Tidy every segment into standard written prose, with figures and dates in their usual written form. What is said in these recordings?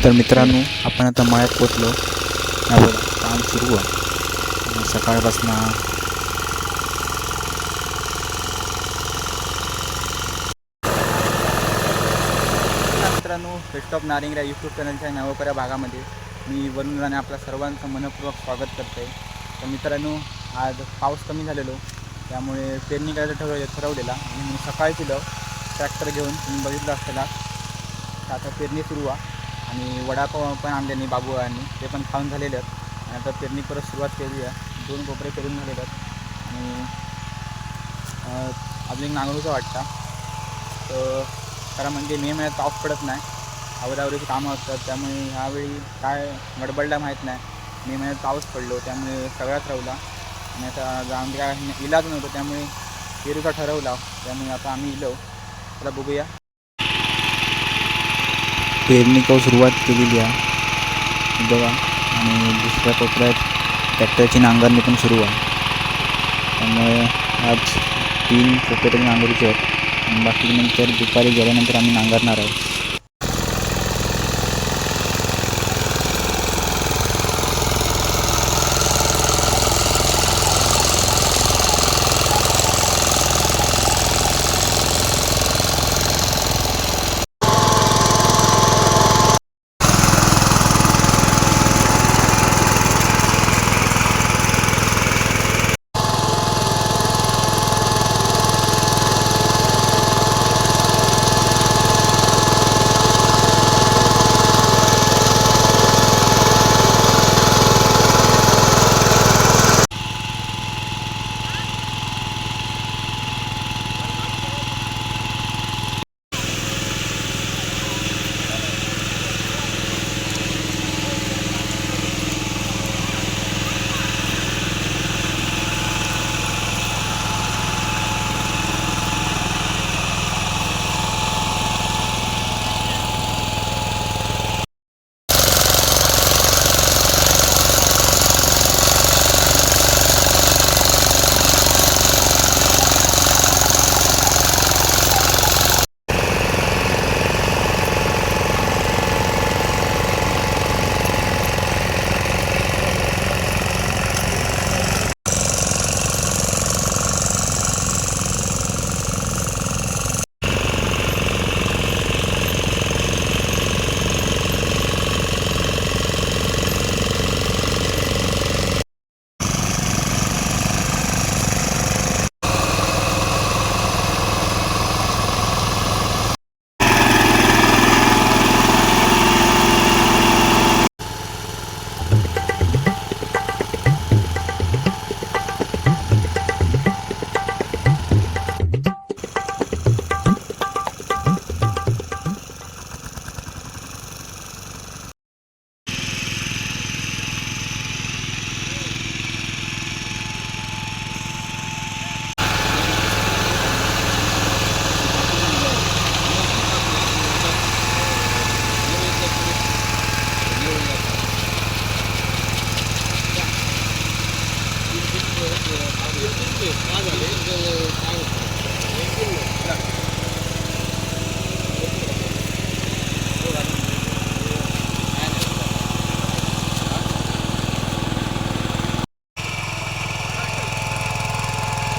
तर मित्रांनो, आपण आता मळ्यात पोचलो. बघा काम सुरू आहे सकाळपासून. मित्रांनो, बेस्ट ऑफ नारिंगरा यूट्यूब चॅनलच्या नवकऱ्या भागामध्ये मी वरुण राणे आपल्या सर्वांचं मनपूर्वक स्वागत करतो आहे. तर मित्रांनो, आज पाऊस कमी झालेलो त्यामुळे पेरणी करायचं ठरवलेला आणि मी सकाळी केलं ट्रॅक्टर घेऊन. तुम्ही बघितलं असताना आता पेरणी सुरू आहे आणि वडापाव पण आणले बाबू आणि ते पण खाऊन झालेले आहेत. आणि आता पेरणी परत सुरुवात केली आहे. 2 कोपरे पेरून झालेले आहेत आणि अजून एक नांगरूचा वाटतं. तर खरं म्हणजे मे महिन्यात पाऊस पडत नाही, आवरावरीची कामं असतात, त्यामुळे ह्यावेळी काय गडबडला माहीत नाही. मे महिन्यात पाऊस पडलो त्यामुळे सगळ्याच राहिला आणि आता जाऊन काय इलाज नव्हतं त्यामुळे पेरूचा ठरवला. त्यामुळे आता आम्ही इलो त्याला बघूया. पेरणी सुरुवात केलेली आहे बघा आणि दुसऱ्या कोपऱ्यात ट्रॅक्टरची नांगरणी पण सुरू आहे. त्यामुळे आज 3 कोपरे तरी नांगरूचे आहेत आणि बाकी नंतर दुपारी गेल्यानंतर आम्ही नांगरणार आहोत.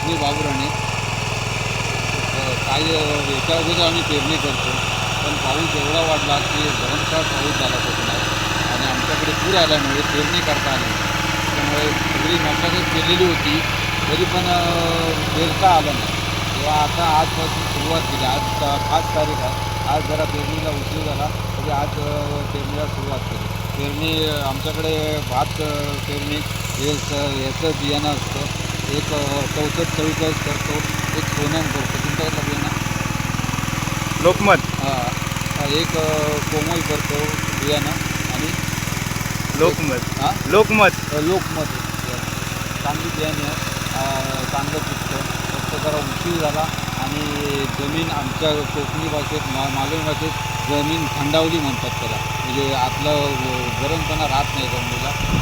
मी बाबू राणे. काही याच्या अगोदर आम्ही पेरणी करतो, पण पाऊस एवढा वाढला की भरमसाठ पाऊस झाला कोकणात आणि आमच्याकडे पूर आल्यामुळे पेरणी करता आली. त्यामुळे सगळी मशागत केलेली होती तरी पण पेरता आलं नाही. तेव्हा आता आजपासून सुरुवात केली. आज 5 तारीख आहे. आज जरा पेरणीला उशीर झाला तरी आज पेरणीला सुरुवात केली. पेरणी आमच्याकडे भात पेरणी याचं बियाणं असतं. एक 64-44 करतो, एक सोनम करतो. तुमच्याकडलं बियाणं लोकमत एक कोमल करतो बियाणं आणि लोकमत लोकमत चांगली बियाणे चांगलं पिकतं. फक्त जरा उशीर झाला आणि जमीन आमच्या कोकणी भाषेत मालवणी भाषेत जमीन थंडावली म्हणतात त्याला. म्हणजे आतलं गरमपणा राहत नाही जमिनीला.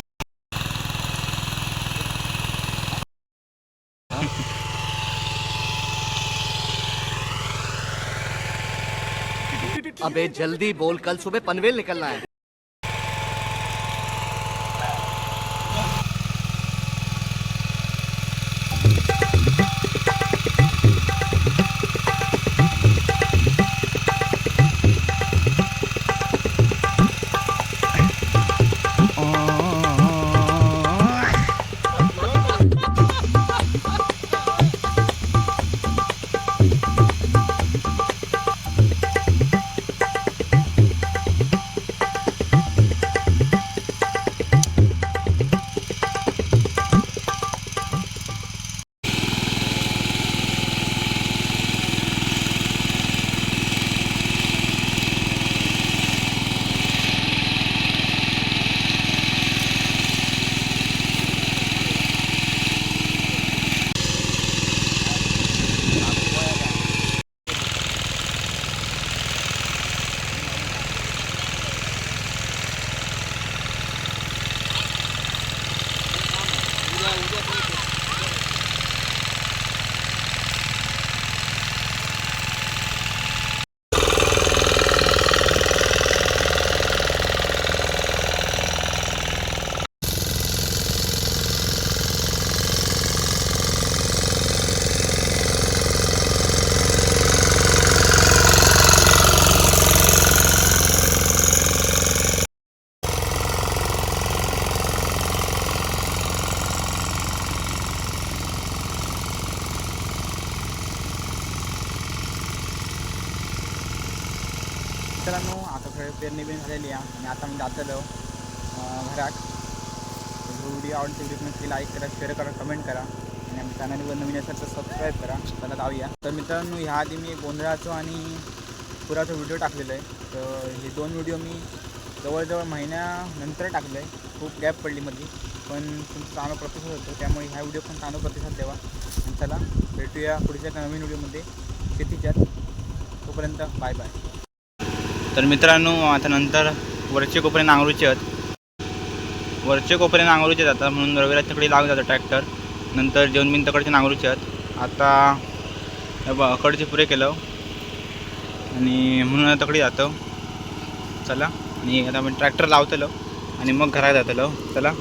अबे जल्दी बोल, कल सुबह पनवेल निकलना है। मित्रांनो आता सगळे पेरणी बिन झालेली आहे आणि आता मी जातलो घरात. व्हिडिओ आवडते व्हिडिओ नक्की लाईक करा, शेअर करा, कमेंट करा आणि आमच्या चॅनलवर नवीन असेल तर सबस्क्राईब करा. चला जाऊया. तर मित्रांनो ह्या आधी मी गोंधळाचं आणि पुराचं व्हिडिओ टाकलेलं आहे. तर हे 2 व्हिडिओ मी जवळजवळ महिन्यानंतर टाकलं आहे. खूप गॅप पडली मध्ये, पण तुमचा चांगला प्रतिसाद होतो, त्यामुळे ह्या व्हिडिओ पण चांगला प्रतिसाद द्यावा. आणि चला भेटूया पुढच्या नवीन व्हिडिओमध्ये शेतीच्यात. तोपर्यंत बाय बाय. तर मित्रांनो आता नंतर वरचे कोपरे नांगरूचे आहेत. वरचे कोपरे नांगरूचे जातात म्हणून रविवार तिकडे लागून जातं ट्रॅक्टर. नंतर जेवण बिन तकडचे नांगरूचे आहेत. आता अकडचे पुरे केलं आणि म्हणून तकडे जातो. चला आणि आता आपण ट्रॅक्टर लावतलो आणि मग घरात जातलो. चला.